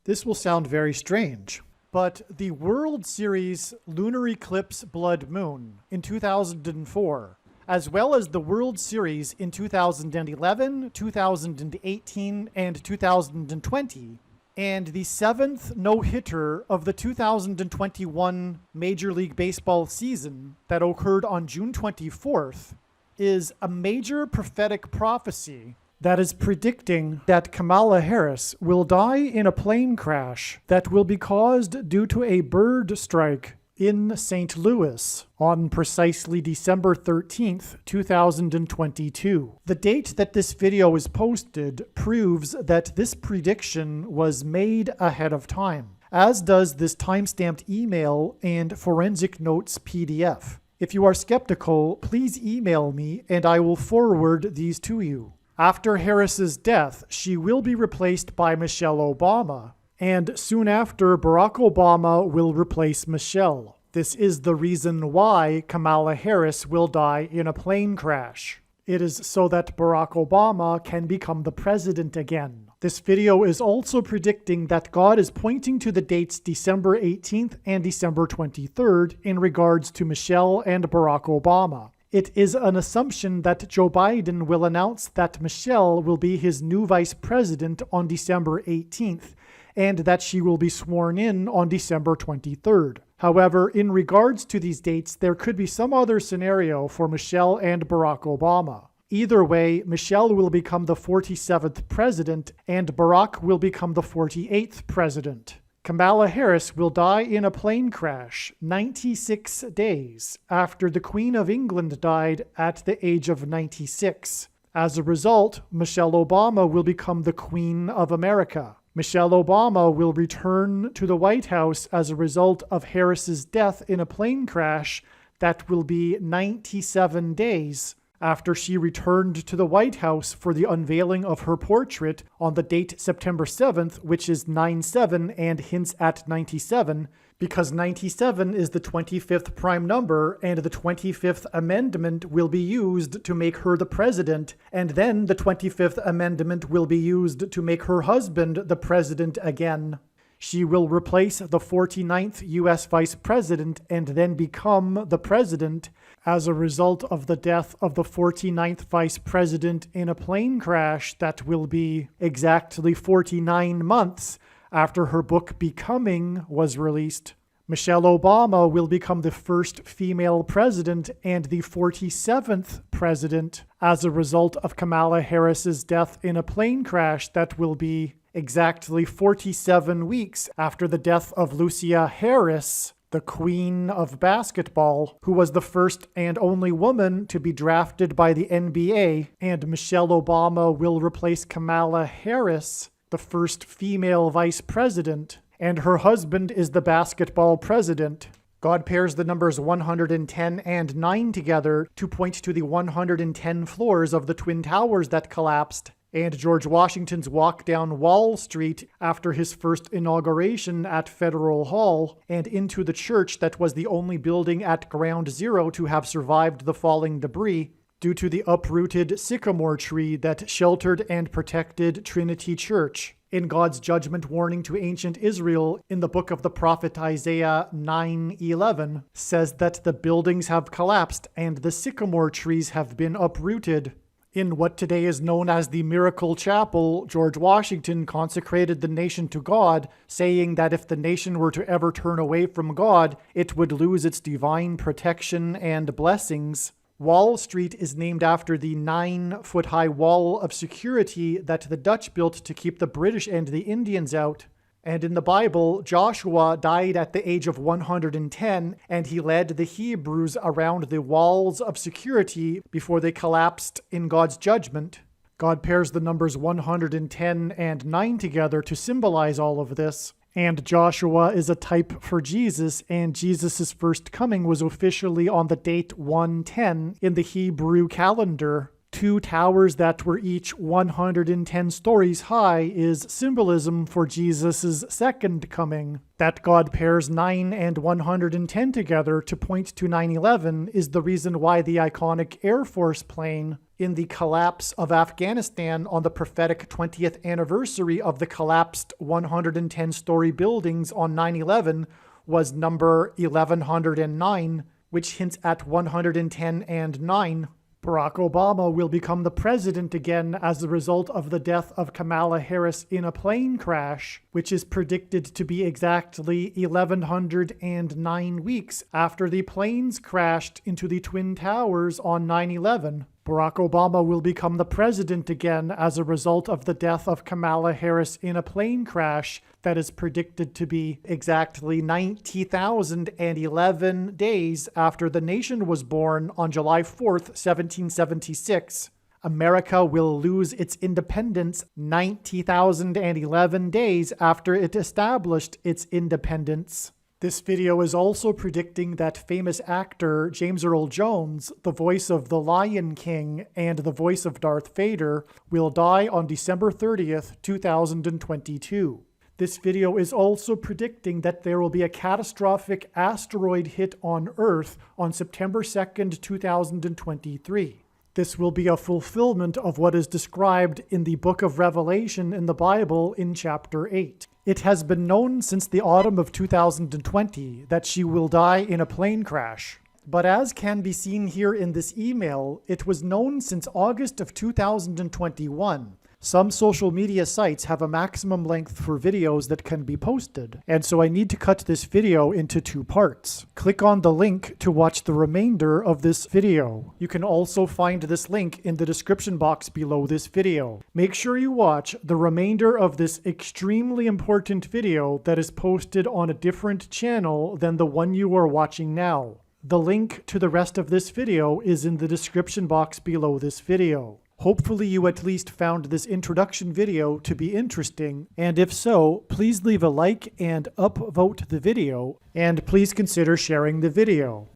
This will sound very strange, but the World Series Lunar Eclipse Blood Moon in 2004, as well as the World Series in 2011, 2018, and 2020, and the seventh no-hitter of the 2021 Major League Baseball season that occurred on June 24th, is a major prophetic prophecy that is predicting that Kamala Harris will die in a plane crash that will be caused due to a bird strike in St. Louis on precisely December 13th, 2022. The date that this video is posted proves that this prediction was made ahead of time, as does this timestamped email and forensic notes PDF. If you are skeptical, please email me and I will forward these to you. After Harris's death, she will be replaced by Michelle Obama, and soon after, Barack Obama will replace Michelle. This is the reason why Kamala Harris will die in a plane crash. It is so that Barack Obama can become the president again. This video is also predicting that God is pointing to the dates December 18th and December 23rd in regards to Michelle and Barack Obama. It is an assumption that Joe Biden will announce that Michelle will be his new vice president on December 18th, and that she will be sworn in on December 23rd. However, in regards to these dates, there could be some other scenario for Michelle and Barack Obama. Either way, Michelle will become the 47th president, and Barack will become the 48th president. Kamala Harris will die in a plane crash 96 days after the Queen of England died at the age of 96. As a result, Michelle Obama will become the Queen of America. Michelle Obama will return to the White House as a result of Harris's death in a plane crash that will be 97 days after she returned to the White House for the unveiling of her portrait on the date September 7th, which is 9/7 and hints at 97, because 97 is the 25th prime number, and the 25th Amendment will be used to make her the president, and then the 25th Amendment will be used to make her husband the president again. She will replace the 49th U.S. Vice President and then become the President as a result of the death of the 49th Vice President in a plane crash that will be exactly 49 months after her book Becoming was released. Michelle Obama will become the first female president and the 47th president as a result of Kamala Harris's death in a plane crash that will be exactly 47 weeks after the death of Lucia Harris, the queen of basketball, who was the first and only woman to be drafted by the NBA, and Michelle Obama will replace Kamala Harris, the first female vice president, and her husband is the basketball president. God pairs the numbers 110 and 9 together to point to the 110 floors of the Twin Towers that collapsed, and George Washington's walk down Wall Street after his first inauguration at Federal Hall, and into the church that was the only building at Ground Zero to have survived the falling debris due to the uprooted sycamore tree that sheltered and protected Trinity Church. In God's judgment warning to ancient Israel in the book of the prophet Isaiah 9:11 says that the buildings have collapsed and the sycamore trees have been uprooted. In what today is known as the Miracle Chapel, George Washington consecrated the nation to God, saying that if the nation were to ever turn away from God, it would lose its divine protection and blessings. Wall Street is named after the 9-foot-high wall of security that the Dutch built to keep the British and the Indians out. And in the Bible, Joshua died at the age of 110, and he led the Hebrews around the walls of security before they collapsed in God's judgment. God pairs the numbers 110 and 9 together to symbolize all of this. And Joshua is a type for Jesus, and Jesus' first coming was officially on the date 110 in the Hebrew calendar. 2 towers that were each 110 stories high is symbolism for Jesus' second coming. That God pairs 9 and 110 together to point to 9/11 is the reason why the iconic Air Force plane in the collapse of Afghanistan on the prophetic 20th anniversary of the collapsed 110-story buildings on 9/11 was number 1109, which hints at 110 and 9. Barack Obama will become the president again as a result of the death of Kamala Harris in a plane crash, which is predicted to be exactly 1109 weeks after the planes crashed into the Twin Towers on 9/11. Barack Obama will become the president again as a result of the death of Kamala Harris in a plane crash that is predicted to be exactly 90,011 days after the nation was born on July 4th, 1776. America will lose its independence 90,011 days after it established its independence. This video is also predicting that famous actor James Earl Jones, the voice of the Lion King and the voice of Darth Vader, will die on December 30th, 2022. This video is also predicting that there will be a catastrophic asteroid hit on Earth on September 2nd, 2023. This will be a fulfillment of what is described in the book of Revelation in the Bible in chapter 8. It has been known since the autumn of 2020 that she will die in a plane crash. But as can be seen here in this email, it was known since August of 2021. Some social media sites have a maximum length for videos that can be posted, and so I need to cut this video into 2 parts. Click on the link to watch the remainder of this video. You can also find this link in the description box below this video. Make sure you watch the remainder of this extremely important video that is posted on a different channel than the one you are watching now. The link to the rest of this video is in the description box below this video. Hopefully you at least found this introduction video to be interesting, and if so, please leave a like and upvote the video, and please consider sharing the video.